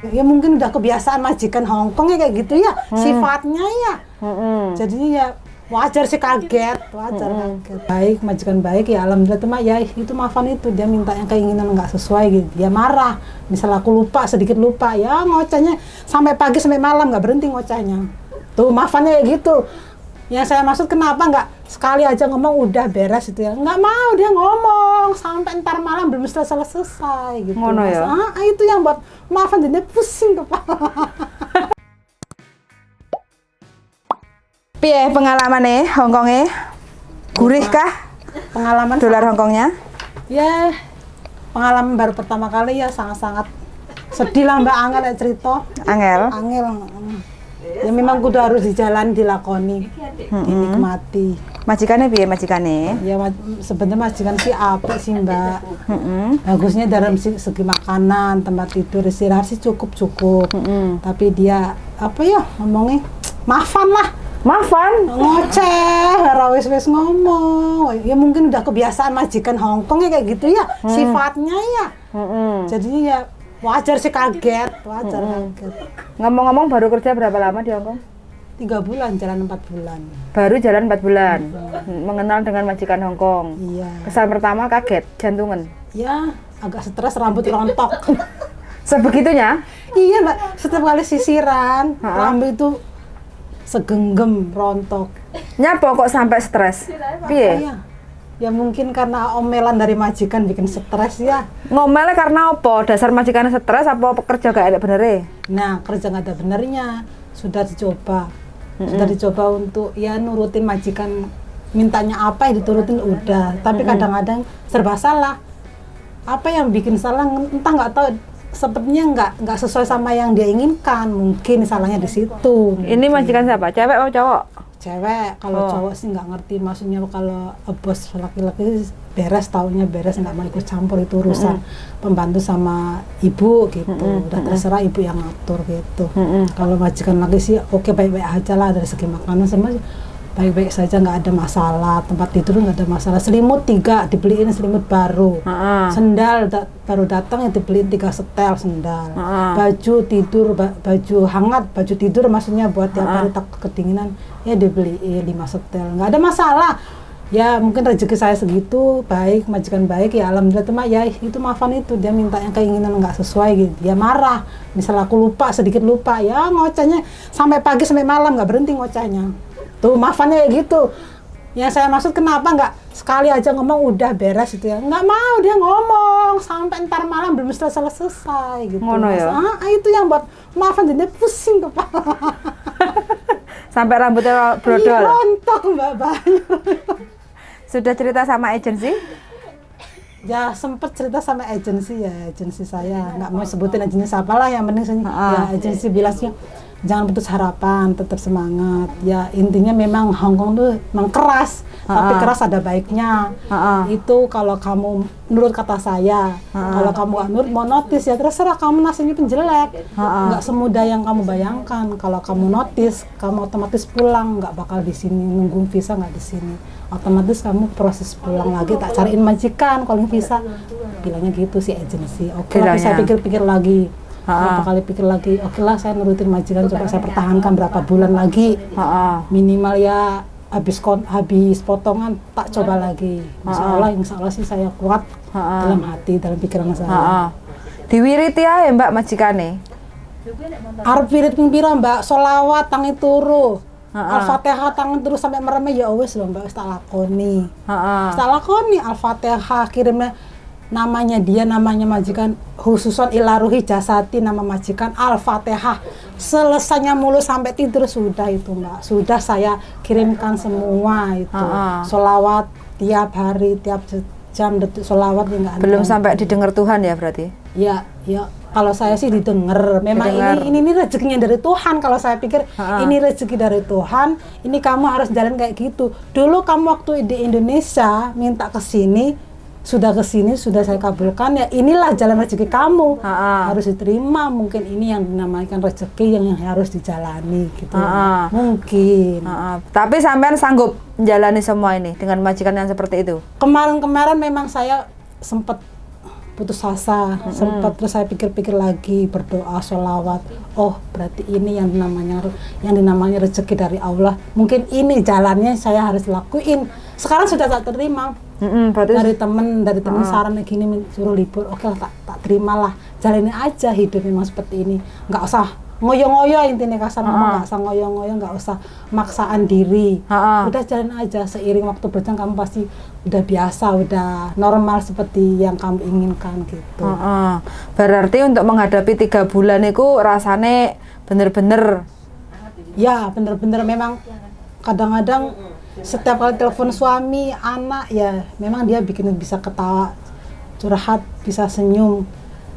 Ya mungkin udah kebiasaan majikan Hongkong ya kayak gitu ya, sifatnya ya. Jadinya ya wajar sih kaget, wajar kaget. Baik, majikan baik ya alhamdulillah tuh ya itu maafan itu dia minta yang keinginan nggak sesuai gitu. Dia marah, misal aku lupa sedikit lupa ya ngocehnya sampai pagi sampai malam nggak berhenti ngocehnya. Tuh maafannya kayak gitu. Yang saya maksud kenapa nggak sekali aja ngomong udah beres itu ya, nggak mau dia ngomong sampai ntar malam belum selesai gitu. Ngono ya? Itu yang buat maafan jadinya pusing kepala. Piye pengalamannya Hongkongnya? Gurih kah Pengalaman dolar Hongkongnya? ya pengalaman baru pertama kali ya sangat-sangat sedih lah Mbak, angel ya cerita. Angel? Angel. Ya memang kudu harus dijalan dilakoni, dinikmati. Majikannya piye majikannya? Ya sebenarnya majikan sih apik sih Mbak. Bagusnya dalam segi makanan, tempat tidur, istirahat sih cukup. Tapi dia apa ya ngomongnya maafan lah. Maafan? Ngoceh, wis ngomong. Ya mungkin udah kebiasaan majikan Hongkong ya kayak gitu ya, sifatnya ya. Jadinya ya wajar sih kaget, wajar kaget. Ngomong-ngomong baru kerja berapa lama di Hongkong? 3 bulan, jalan 4 bulan. Baru jalan 4 bulan, mengenal dengan majikan Hongkong. Iya. Kesan pertama kaget, jantungan? Ya, agak stres, rambut rontok. Sebegitunya? Iya Mbak, setiap kali sisiran, rambut itu segenggam, rontok. Nyapa kok sampai stres? Piye? Iya. Ya mungkin karena omelan dari majikan bikin stres ya. Ngomelnya karena apa? Dasar majikan stres apa pekerja gak ada benernya? Nah, kerja nggak ada benernya. Sudah dicoba. Sudah dicoba untuk ya nurutin majikan mintanya apa ya diturutin udah. Tapi kadang-kadang serba salah. Apa yang bikin salah entah nggak tahu. Sepertinya nggak sesuai sama yang dia inginkan, mungkin salahnya di situ. Ini majikan siapa? Cewek atau cowok? Cewek, kalau cowok sih nggak ngerti, maksudnya kalau bos laki-laki beres, taunya beres, nggak mau ikut campur itu urusan pembantu sama ibu gitu, udah terserah ibu yang ngatur gitu. Kalau majikan laki sih oke, baik-baik aja lah dari segi makanan semua baik-baik saja, nggak ada masalah, tempat tidur nggak ada masalah, selimut 3 dibeliin selimut baru, sendal baru datang ya dibeliin 3 setel sendal, baju tidur, baju hangat, baju tidur maksudnya buat tiap hari tak kedinginan ya dibeliin 5 setel, nggak ada masalah. Ya mungkin rezeki saya segitu, baik, majikan baik ya alhamdulillah tuh ya itu maafan itu dia minta yang keinginan nggak sesuai gitu, dia marah, misal aku lupa sedikit lupa ya ngocehnya sampai pagi sampai malam nggak berhenti ngocehnya. Tuh maafannya kayak gitu. Yang saya maksud kenapa nggak sekali aja ngomong udah beres itu ya, nggak mau dia ngomong sampai ntar malam belum selesai gitu. Ngono ya? Itu yang buat maafan jadinya pusing kepala. Sampai rambutnya brodol? Iya, rontok Mbak banyak. Sudah cerita sama agensi? Ya sempet cerita sama agensi ya, agensi saya nggak mau sebutin agensi siapa lah, yang penting ya agensi bilangnya jangan putus harapan, tetap semangat. Ya intinya memang Hongkong tuh memang keras, tapi keras ada baiknya. Itu kalau kamu nurut kata saya, kalau kamu nggak nurut mau notis ya terserah kamu, nasibnya penjelek. Nggak semudah yang kamu bayangkan. Kalau kamu notis, kamu otomatis pulang, nggak bakal di sini nunggu visa, nggak di sini. Otomatis kamu proses pulang lagi, tak cariin majikan kalau visa. Bilangnya gitu sih agensi. Oke, tapi saya pikir-pikir lagi. Berapa kali pikir lagi, oke lah saya nurutin majikan, coba saya pertahankan berapa bulan lagi, minimal ya habis potongan tak coba lagi. Insya Allah sih saya kuat dalam hati, dalam pikiran saya. Diwiriti ya Mbak majikane? Arep wirid ping pira Mbak, sholawat tangi turu, Al-Fatihah tangi turu sampai meremeh ya wis lho Mbak, wis tak lakoni. Tak lakoni Al-Fatihah, kirimnya namanya dia, namanya majikan khususon ilaruhi jasati, nama majikan Al-Fatihah, selesainya mulu sampai tidur sudah itu Mbak, sudah saya kirimkan semua itu. Sholawat tiap hari, tiap jam detik sholawat ya, belum sampai didengar Tuhan ya berarti? Ya kalau saya sih didengar, memang ini rezekinya dari Tuhan. Kalau saya pikir ini rezeki dari Tuhan, ini kamu harus jalan kayak gitu. Dulu kamu waktu di Indonesia minta ke sini, sudah kesini, sudah saya kabulkan, ya inilah jalan rezeki kamu, harus diterima. Mungkin ini yang dinamakan rezeki yang harus dijalani gitu. Mungkin. Tapi sampean sanggup menjalani semua ini dengan majikan yang seperti itu? Kemarin memang saya sempat putus asa. Sempat terus saya pikir-pikir lagi, berdoa, sholawat. Oh, berarti ini yang dinamanya rezeki dari Allah. Mungkin ini jalannya saya harus lakuin. Sekarang sudah tak terima. Dari temen saran gini suruh libur. Oke lah, tak terimalah. Jalanin aja hidup memang seperti ini. Nggak usah ngoyo-ngoyo, intinya kasar ngomong, nggak usah ngoyo-ngoyo, nggak usah maksaan diri. Udah jalan aja, seiring waktu berjalan kamu pasti udah biasa, udah normal seperti yang kamu inginkan gitu. Berarti untuk menghadapi 3 bulan itu rasanya bener-bener ya bener-bener memang kadang-kadang setiap kali telepon suami, anak ya memang dia bikin bisa ketawa, curhat, bisa senyum.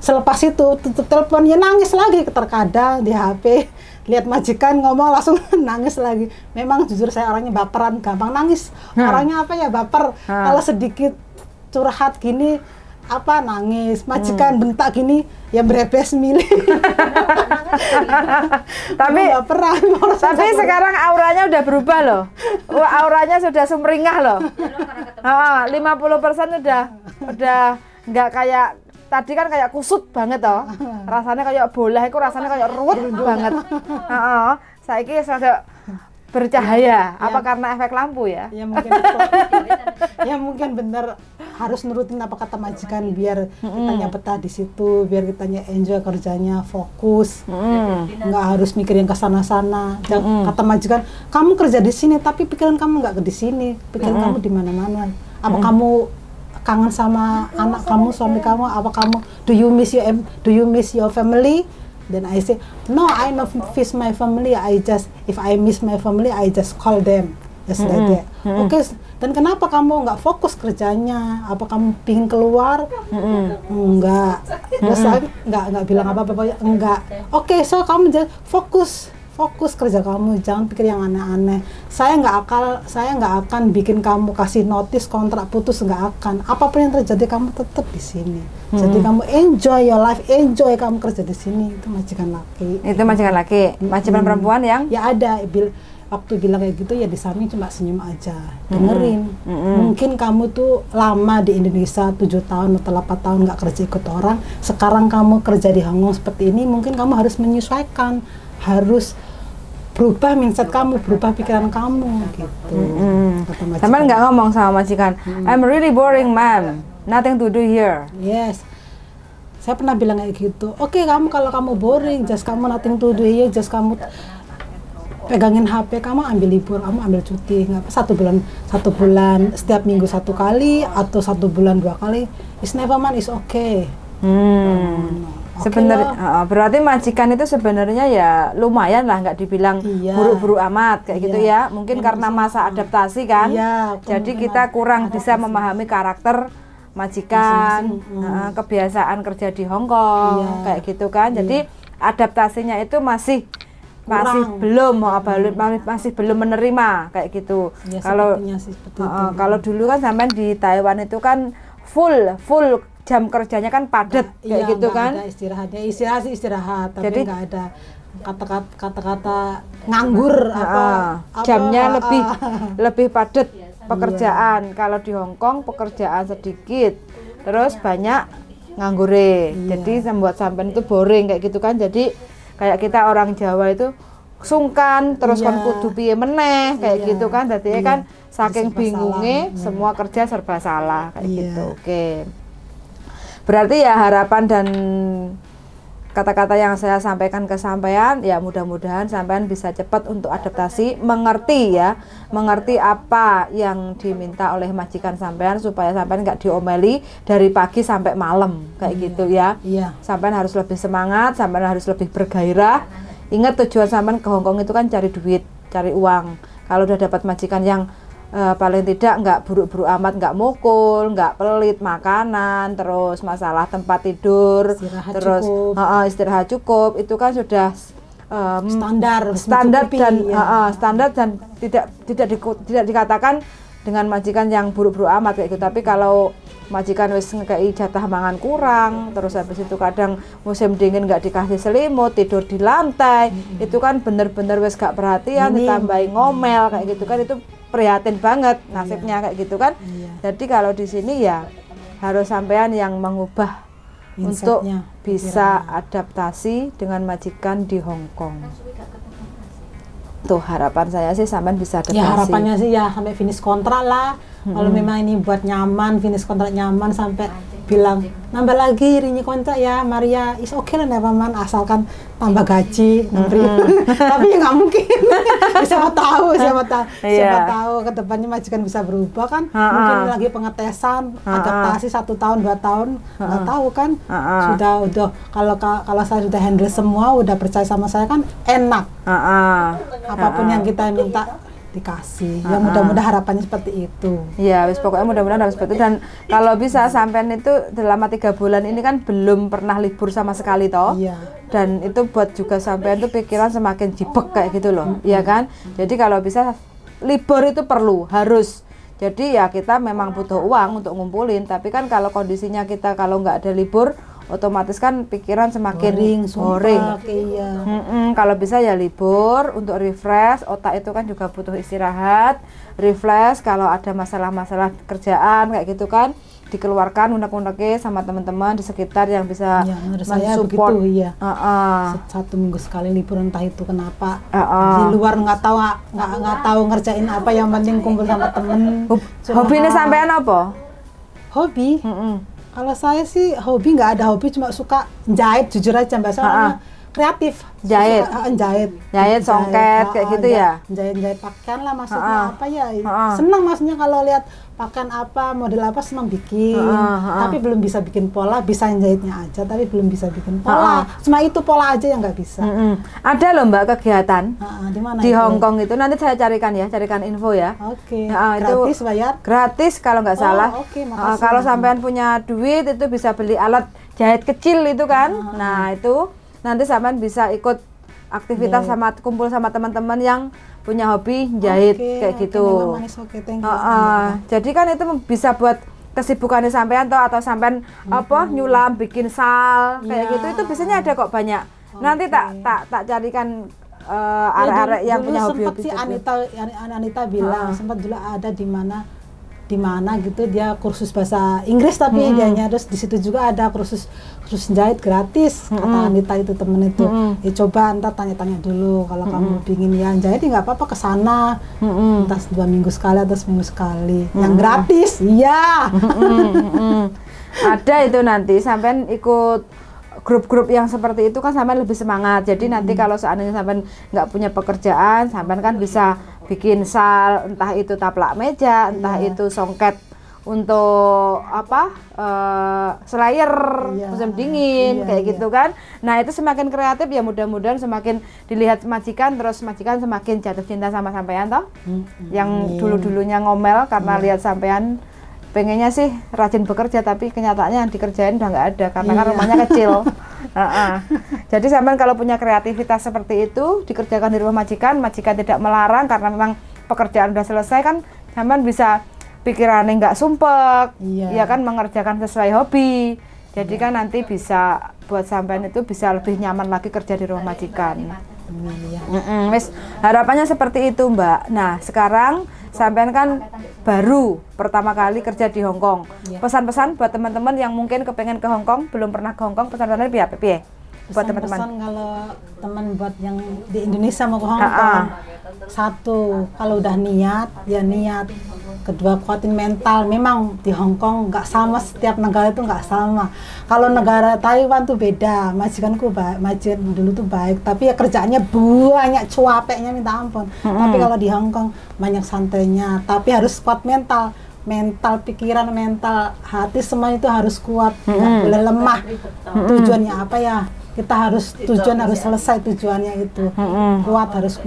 Selepas itu tutup telepon ya nangis lagi, terkadang di HP lihat majikan ngomong langsung nangis lagi. Memang jujur saya orangnya baperan, gampang nangis. Orangnya apa ya, baper. Kalau sedikit curhat gini apa nangis, majikan bentak gini ya berebes milih. Tapi sekarang auranya udah berubah loh. Auranya sudah sumringah loh. 50% udah nggak kayak tadi kan kayak kusut banget toh. Rasanya kayak bola itu rasanya kayak ruwet banget. Saiki sudah bercahaya. Apa karena efek lampu ya? Ya mungkin ya mungkin bener harus nurutin apa kata majikan biar kitanya betah di situ, biar kitanya enjoy kerjanya, fokus. Nggak harus mikir yang kesana-sana. Kata majikan, kamu kerja di sini tapi pikiran kamu nggak di sini, pikiran kamu di mana-mana. Apa kamu kangen sama anak kamu, suami kamu? Apa kamu do you miss your family? Then I say, no, I not miss my family. If I miss my family, I just call them. Just like that. Oke, dan kenapa kamu nggak fokus kerjanya? Apa kamu pingin keluar? Enggak. Terus saya nggak bilang apa-apa, enggak. Oke, so kamu just fokus kerja kamu, jangan pikir yang aneh-aneh. Saya nggak akan bikin kamu kasih notis kontrak putus, nggak akan. Apapun yang terjadi kamu tetap di sini. Jadi kamu enjoy your life, enjoy kamu kerja di sini. Itu majikan laki. Itu majikan laki. Majikan perempuan yang? Ya ada. Waktu bilang kayak gitu ya di samping cuma senyum aja, dengerin. Mungkin kamu tuh lama di Indonesia 7 tahun atau 8 tahun nggak kerja ikut orang. Sekarang kamu kerja di Hong Kong seperti ini, mungkin kamu harus menyesuaikan, harus berubah mindset kamu, berubah pikiran kamu gitu. Teman nggak ngomong sama majikan, I'm really boring ma'am, nothing to do here. Yes, saya pernah bilang kayak gitu. Oke, kalau kamu boring, just kamu nothing to do here, just kamu pegangin HP, kamu ambil libur, kamu ambil cuti, nggak apa 1 bulan setiap minggu 1 kali atau 1 bulan 2 kali, it's never mind, it's okay. Sebenarnya berarti majikan itu sebenarnya ya lumayan lah, nggak dibilang buruk-buruk amat kayak gitu ya. Mungkin karena masa adaptasi kan. Jadi kita kurang bisa memahami karakter majikan, kebiasaan kerja di Hong Kong kayak gitu kan. Jadi adaptasinya itu masih belum menerima kayak gitu. Kalau dulu kan sampean di Taiwan itu kan full jam kerjanya kan padat kayak gitu kan. Ada istirahat, tapi jadi nggak ada kata-kata nganggur jamnya lebih padat pekerjaan. Kalau di Hong Kong pekerjaan sedikit, terus banyak nganggure. Jadi membuat sampean itu boring kayak gitu kan. Jadi kayak kita orang Jawa itu sungkan, terus kan kudu piye meneh kayak gitu kan. Dadi kan saking bingungnya semua kerja serba salah kayak gitu. Oke. Berarti ya harapan dan kata-kata yang saya sampaikan ke sampean ya mudah-mudahan sampean bisa cepat untuk adaptasi, mengerti apa yang diminta oleh majikan sampean supaya sampean nggak diomeli dari pagi sampai malam kayak gitu ya. Sampean harus lebih semangat, sampean harus lebih bergairah. Ingat tujuan sampean ke Hong Kong itu kan cari duit, cari uang. Kalau udah dapat majikan yang paling tidak nggak buruk-buruk amat, nggak mukul, nggak pelit makanan, terus masalah tempat tidur, istirahat cukup, itu kan sudah standar dan tidak dikatakan dengan majikan yang buruk-buruk amat kayak gitu. Tapi kalau majikan wis ngekei jatah mangan kurang, terus habis itu kadang musim dingin nggak dikasih selimut, tidur di lantai, itu kan bener-bener wis gak perhatian, ditambahin ngomel kayak gitu kan, itu prihatin banget nasibnya kayak gitu kan. Jadi kalau di sini ya harus sampean yang mengubah untuk Mindsetnya, bisa pikirannya. adaptasi dengan majikan di Hong Kong. Tuh harapan saya sih sampean bisa adaptasi. Ya harapannya sih ya sampai finish kontrak lah. Kalau memang ini buat nyaman, finish kontrak nyaman sampai bilang nambah lagi rinyi kontrak ya Maria, is okay lah never mind, asalkan tambah gaji, tapi ya nggak mungkin. siapa tahu Iya. ke depannya majikan bisa berubah kan, mungkin lagi pengetesan, adaptasi 1 tahun 2 tahun, nggak tahu kan. Udah kalau saya sudah handle semua, udah percaya sama saya kan enak. Apapun yang kita minta dikasih. Ya mudah-mudahan harapannya seperti itu. Ya, wis pokoknya mudah-mudahan harus seperti itu. Dan kalau bisa sampean itu selama 3 bulan ini kan belum pernah libur sama sekali toh. Iya. Dan itu buat juga sampean tuh pikiran semakin jibek kayak gitu loh, ya kan? Jadi kalau bisa libur itu perlu, harus. Jadi ya kita memang butuh uang untuk ngumpulin, tapi kan kalau kondisinya kita kalau nggak ada libur, otomatis kan pikiran semakin boring. Iya. Kalau bisa ya libur untuk refresh, otak itu kan juga butuh istirahat, refresh. Kalau ada masalah-masalah kerjaan kayak gitu kan, dikeluarkan unek-uneknya sama teman-teman di sekitar yang bisa Ya, menurut saya mensupport. begitu, iya. 1 minggu sekali libur, entah itu kenapa di luar nggak tahu ngerjain apa, yang penting kumpul sama temen. Hobinya sampean apa? Hobi? Kalau saya sih hobi nggak ada hobi, cuma suka jahit, jujur aja mbak, soalnya kreatif. Jahit? Jahit, songket, kayak gitu ya? Jahit pakaian lah maksudnya, apa ya, senang maksudnya kalau lihat pakaian apa, model apa, senang bikin. Tapi belum bisa bikin pola, bisa jahitnya aja, tapi belum bisa bikin pola. Cuma itu pola aja yang nggak bisa. Ada loh mbak kegiatan Di mana di itu? Hong Kong itu, nanti saya carikan info ya. Oke, Itu gratis bayar? gratis kalau nggak salah. Oke, makasih. Kalau sampean punya duit itu bisa beli alat jahit kecil itu kan. Nah itu nanti sampean bisa ikut aktivitas sama kumpul sama teman-teman yang punya hobi jahit kayak gitu. Thank you. Jadi kan itu bisa buat kesibukannya sampean atau sampean nyulam bikin sal kayak gitu, itu biasanya ada kok banyak. Nanti tak carikan arek-arek yang punya hobi sempat si Anita bilang sempat dulu ada di mana gitu dia kursus bahasa Inggris, tapi dianya terus di situ juga ada kursus jahit gratis, kata Anita itu temen itu. Ya coba ntar tanya-tanya dulu, kalau kamu pingin ya jahit nggak apa-apa kesana, entah 2 minggu sekali atau seminggu sekali, yang gratis. Iya. Ada itu nanti sampean ikut grup-grup yang seperti itu kan sampean lebih semangat. Jadi nanti kalau seandainya sampean nggak punya pekerjaan, sampean kan bisa bikin sal, entah itu taplak meja, entah itu songket untuk slayer musim dingin kayak gitu kan. Nah itu semakin kreatif ya, mudah-mudahan semakin dilihat majikan, terus majikan semakin jatuh cinta sama sampean toh. Yang dulu-dulunya ngomel karena lihat sampean pengennya sih rajin bekerja, tapi kenyataannya yang dikerjain udah nggak ada karena kan rumahnya kecil. Jadi sampean kalau punya kreativitas seperti itu dikerjakan di rumah majikan tidak melarang, karena memang pekerjaan udah selesai kan sampean bisa pikirannya nggak sumpek, ya kan, mengerjakan sesuai hobi. Jadi kan nanti bisa buat sampean itu bisa lebih nyaman lagi kerja di rumah majikan. Wes harapannya seperti itu mbak. Nah sekarang sampean kan baru pertama kali kerja di Hong Kong. Pesan-pesan buat teman-teman yang mungkin kepengen ke Hong Kong, belum pernah ke Hong Kong, pesan-pesannya piye buat teman-teman? Pesan kalau teman buat yang di Indonesia mau ke Hong Kong, 1, kalau udah niat ya niat. 2, kuatin mental. Memang di Hong Kong nggak sama, setiap negara itu nggak sama. Kalau negara Taiwan tuh beda, majikan dulu tuh baik, tapi ya kerjaannya banyak, cuapeknya minta ampun. Tapi kalau di Hong Kong banyak santainya, tapi harus kuat mental pikiran, mental hati, semua itu harus kuat, nggak boleh lemah. Tujuannya apa ya, kita harus harus selesai tujuannya itu.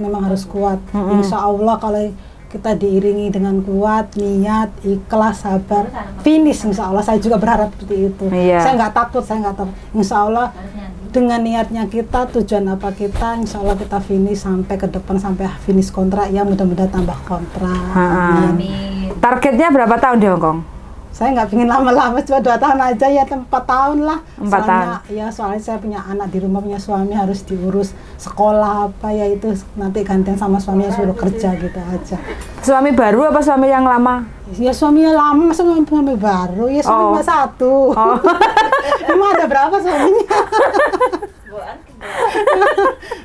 Memang harus kuat. Insya Allah kalau kita diiringi dengan kuat, niat, ikhlas, sabar, finish insya Allah. Saya juga berharap seperti itu. Saya nggak takut. Insya Allah dengan niatnya kita, tujuan apa kita, insya Allah kita finish sampai ke depan, sampai finish kontrak ya, mudah-mudahan tambah kontrak. Amin. Targetnya berapa tahun di Hong Kong? Saya nggak pingin lama-lama, cuma 2 tahun aja ya, 4 tahun lah. 4 soalnya, tahun. Ya soalnya saya punya anak di rumah, punya suami, harus diurus sekolah apa ya, itu nanti gantian sama suami yang suruh kerja gitu aja. Suami baru apa suami yang lama? Ya suaminya lama, masa suami baru, ya suami cuma 1. Oh. Emang ada berapa suaminya?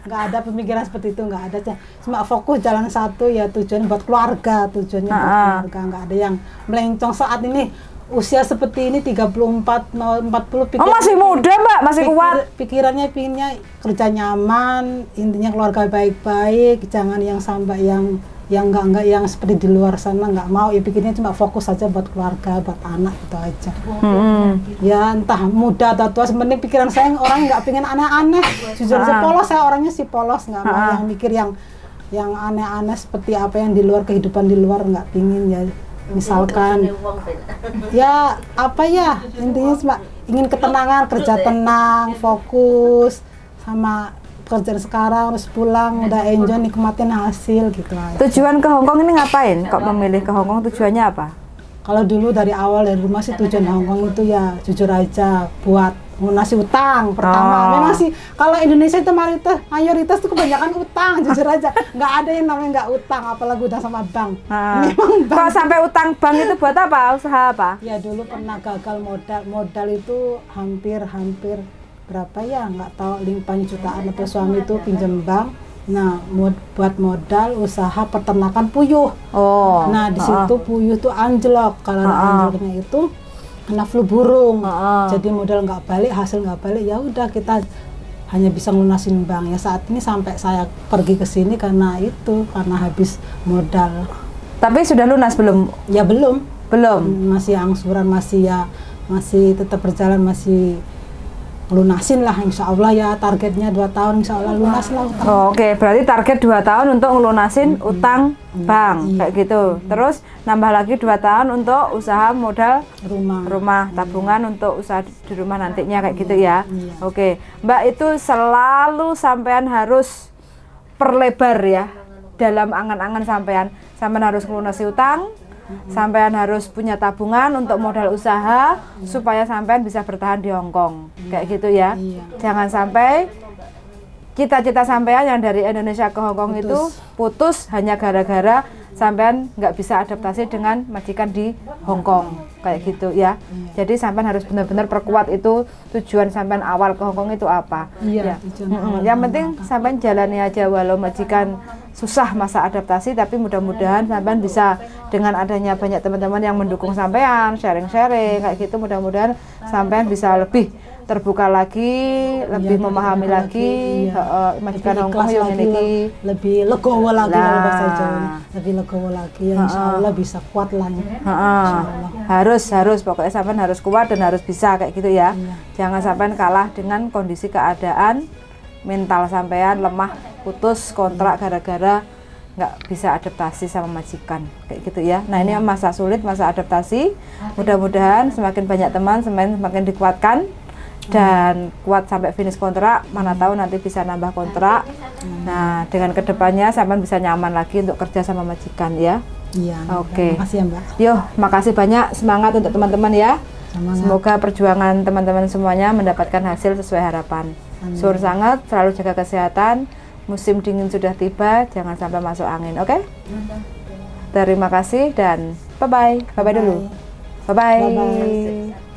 Nggak ada pemikiran seperti itu, nggak ada. Cuma fokus jalan satu, ya tujuan buat keluarga, tujuannya buat keluarga. Nggak ada yang melencong saat ini. Usia seperti ini 34 mau 40 Oh, masih muda Mbak, masih kuat. Pikirannya pinginnya kerja nyaman, intinya keluarga baik-baik, jangan yang sampai yang enggak yang seperti di luar sana, nggak mau. Ya pikirnya cuma fokus saja buat keluarga, buat anak, itu aja. Ya entah muda atau tua, sebenarnya pikiran saya orang nggak pengen aneh-aneh. Jujur aja polos, saya orangnya sih polos, nggak mau yang mikir yang aneh-aneh seperti apa yang di luar, kehidupan di luar nggak pingin ya. Misalkan ya apa ya, intinya cuma ingin ketenangan, kerja tenang, fokus sama kerjaan sekarang, harus pulang udah enjoy, nikmatin hasil gitu aja. Tujuan ke Hongkong ini ngapain? Kok memilih ke Hongkong, tujuannya apa? Kalau dulu dari awal dari rumah sih tujuan Hongkong itu ya jujur aja buat lunasi utang pertama. Memang sih kalau Indonesia itu mayoritas tuh kebanyakan utang, jujur aja. Nggak ada yang namanya nggak utang, apalagi utang sama bank. Memang bank. Kalau sampai utang bank itu buat apa? Usaha apa? Ya dulu pernah gagal modal itu hampir berapa ya, nggak tahu 5 jutaan atau suami itu pinjam bank. Nah, buat modal usaha peternakan puyuh. Nah, di situ puyuh tuh anjlok. Kalau anjloknya itu kena flu burung. Jadi modal nggak balik, hasil nggak balik. Ya udah, kita hanya bisa ngelunasin bank. Ya saat ini sampai saya pergi ke sini karena habis modal. Tapi sudah lunas belum? Ya belum. Masih angsuran, masih tetap berjalan, masih lunasin lah, insya Allah ya, targetnya 2 tahun insya Allah lunas lah. Oke, berarti target 2 tahun untuk ngelunasin utang bank, kayak gitu. Terus nambah lagi 2 tahun untuk usaha modal rumah, tabungan untuk usaha di rumah nantinya, kayak gitu ya. Oke, Mbak, itu selalu sampean harus perlebar ya dalam angan-angan sampean harus ngelunasi utang, sampean harus punya tabungan untuk modal usaha supaya sampean bisa bertahan di Hongkong, kayak gitu ya. Jangan sampai cita-cita sampean yang dari Indonesia ke Hongkong itu putus hanya gara-gara sampean nggak bisa adaptasi dengan majikan di Hongkong, kayak gitu ya. Jadi sampean harus benar-benar perkuat itu tujuan sampean awal ke Hongkong itu apa. Yang penting sampean jalani aja, walau majikan susah masa adaptasi, tapi mudah-mudahan sampean bisa dengan adanya banyak teman-teman yang mendukung sampean, sharing-sharing kayak gitu, mudah-mudahan sampean bisa lebih terbuka lagi, lebih memahami lagi majikan Hongkong yang memiliki lebih legowo lagi, kalau bahasa Jawanya lebih legowo lagi, ya insya Allah bisa kuat lah ya. Harus pokoknya sampean harus kuat dan harus bisa, kayak gitu ya. Jangan sampean kalah dengan kondisi keadaan mental sampean lemah, putus kontrak gara-gara nggak bisa adaptasi sama majikan, kayak gitu ya. Nah, ini masa sulit, masa adaptasi. Mudah-mudahan semakin banyak teman semakin dikuatkan dan kuat sampai finish kontrak. Mana tahu nanti bisa nambah kontrak. Nah, dengan kedepannya sampean bisa nyaman lagi untuk kerja sama majikan ya. Oke. Makasih ya Mbak. Yo, makasih banyak, semangat untuk teman-teman ya. Semoga perjuangan teman-teman semuanya mendapatkan hasil sesuai harapan. Sur sangat, selalu jaga kesehatan. Musim dingin sudah tiba, jangan sampai masuk angin, oke? Terima kasih dan bye-bye. Bye-bye dulu. Bye-bye.